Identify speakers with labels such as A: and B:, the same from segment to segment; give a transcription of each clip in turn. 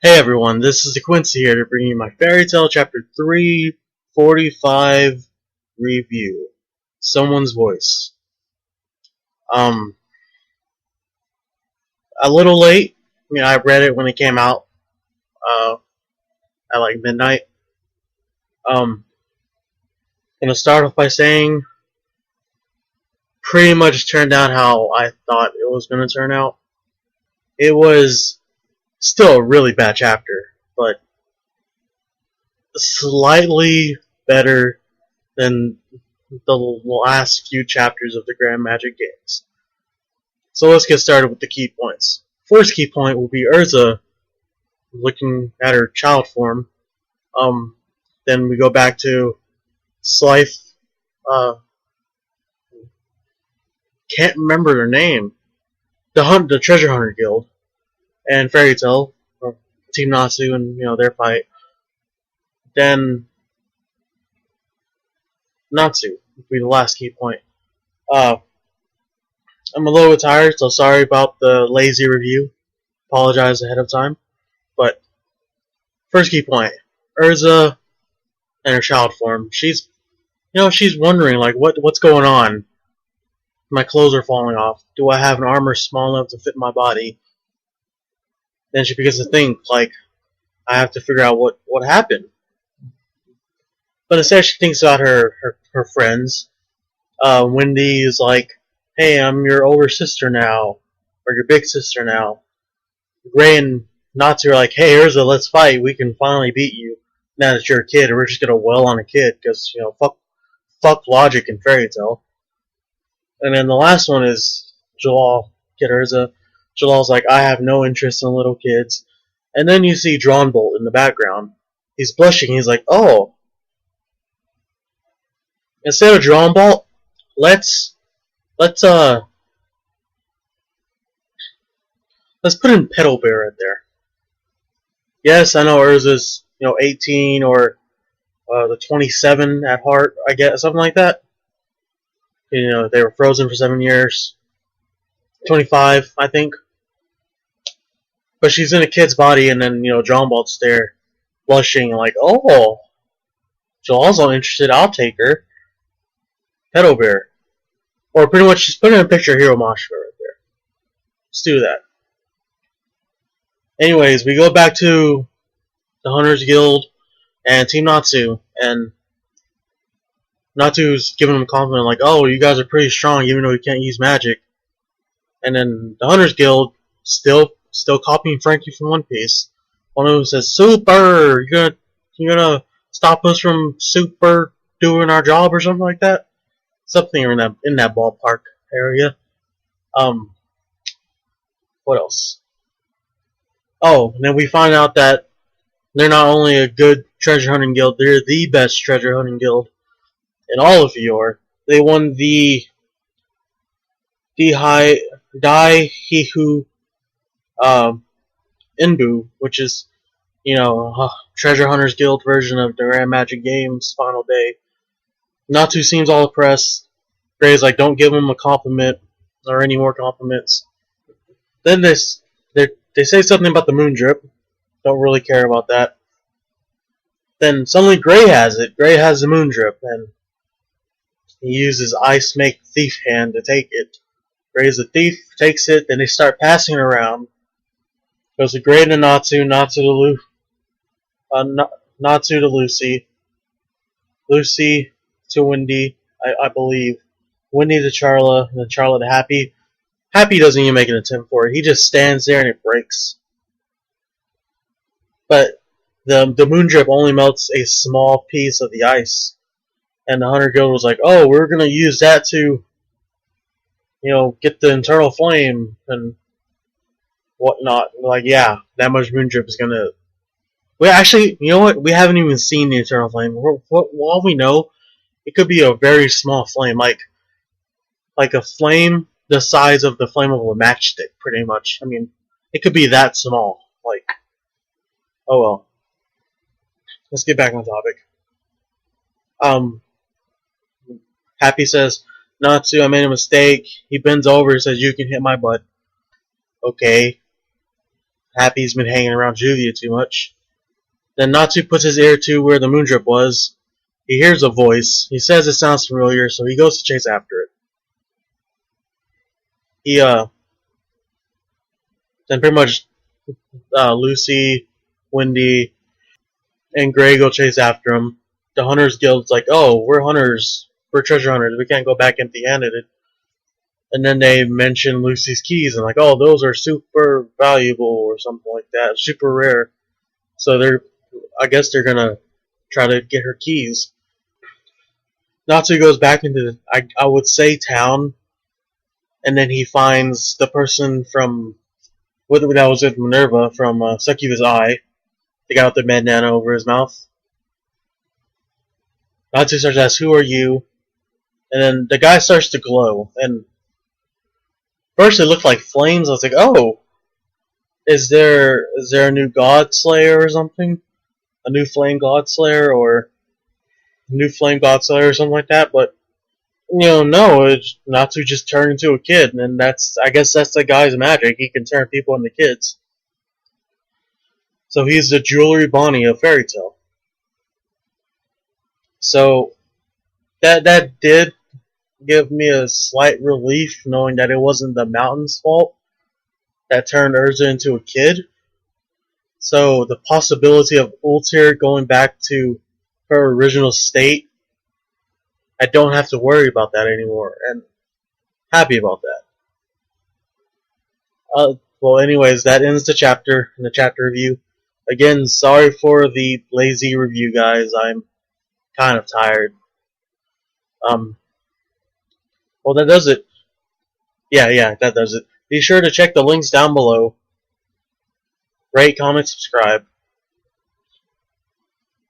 A: Hey everyone, this is the Quincy here to bring you my Fairy Tail Chapter 345 review. Someone's Voice. Um, a little late. I read it when it came out, at like midnight. Gonna start off by saying, pretty much turned out how I thought it was gonna turn out. It was still a really bad chapter, but slightly better than the last few chapters of the Grand Magic Games. So let's get started with the key points. First key point will be Urza looking at her child form. Then we go back to Slife. Can't remember her name. The Treasure Hunter Guild and Fairy Tail, Team Natsu, and their fight. Then Natsu will be the last key point. I'm a little bit tired, so sorry about the lazy review. Apologize ahead of time. But first key point, Urza and her child form. She's wondering like what's going on. My clothes are falling off. Do I have an armor small enough to fit my body? Then she begins to think like I have to figure out what happened. But instead she thinks about her friends. Wendy is like, hey, I'm your older sister now, or your big sister now. Gray and Natsu are like, hey, Urza, let's fight. We can finally beat you now that you're a kid, and we're just gonna wail on a kid because fuck logic and Fairy Tail. And then the last one is Jalal, Kid Urza. Jalal's like, I have no interest in little kids. And then you see Drawnbolt in the background. He's blushing. He's like, oh, instead of Drawnbolt, let's put in Petal Bear right there. Yes, I know Urza's 18 or the 27 at heart, I guess, something like that. They were frozen for 7 years. 25, I think. But she's in a kid's body, and then Drawnbolt's there, blushing like, oh, Jalal's not interested. I'll take her. Petal Bear, or pretty much just put in a picture of Hiro Mashima right there. Let's do that. Anyways, we go back to the Hunters Guild and Team Natsu, and Natsu's giving them a compliment like, oh, you guys are pretty strong even though you can't use magic. And then the Hunters Guild still copying Frankie from One Piece. One of them says, super, you're gonna stop us from super doing our job or something like that. Something in that ballpark area. What else? Oh, and then we find out that they're not only a good treasure hunting guild, they're the best treasure hunting guild in all of Yor. They won the Daihihu Inbu, which is, Treasure Hunters Guild version of the Grand Magic Games final day. Natsu seems all impressed. Gray's like, don't give him a compliment or any more compliments. Then they say something about the moon drip. Don't really care about that. Then suddenly Gray has it. Gray has the moon drip, and he uses Ice Make Thief Hand to take it. Gray's the thief, takes it, then they start passing it around. Goes to Gray to Natsu, Natsu to Lucy, Lucy to Wendy, I believe, Wendy to Charla, and then Charla to Happy. Happy doesn't even make an attempt for it. He just stands there and it breaks. But the moon drip only melts a small piece of the ice. And the Hunter Guild was like, oh, we're going to use that to, get the internal flame and whatnot. Like, yeah, that much moon drip is going to... We actually, you know what? We haven't even seen the internal flame. For all we know, it could be a very small flame. Like a flame the size of the flame of a matchstick, pretty much. I mean, it could be that small. Like, oh well. Let's get back on topic. Happy says, Natsu, I made a mistake. He bends over and says, you can hit my butt. Okay. happy he's been hanging around Juvia too much. Then Natsu puts his ear to where the moondrip was. He hears a voice. He says it sounds familiar, so he goes to chase after it. Then pretty much Lucy, Wendy, and Gray go chase after him. The Hunters Guild's like, oh, we're hunters. We're treasure hunters. We can't go back empty-handed. And then they mention Lucy's keys and like, oh, those are super valuable or something like that, super rare. So I guess they're gonna try to get her keys. Natsu goes back into I would say town, and then he finds the person from that was with Minerva from Succubus Eye. The guy with the bandana over his mouth. Natsu starts to ask, who are you? And then the guy starts to glow. And first it looked like flames. I was like, oh, is there a new God Slayer or something? A new Flame God Slayer or a new Flame God Slayer or something like that? But, no, it's Natsu just turned into a kid. And I guess that's the guy's magic. He can turn people into kids. So he's the Jewelry Bonnie of Fairy Tail. So that did give me a slight relief knowing that it wasn't the mountain's fault that turned Urza into a kid. So the possibility of Ultir going back to her original state, I don't have to worry about that anymore, and happy about that. Well, anyways, that ends the chapter and the chapter review. Again, sorry for the lazy review, guys. I'm kind of tired. Well, that does it. Yeah, that does it. Be sure to check the links down below. Rate, comment, subscribe.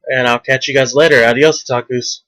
A: And I'll catch you guys later. Adios, otakus.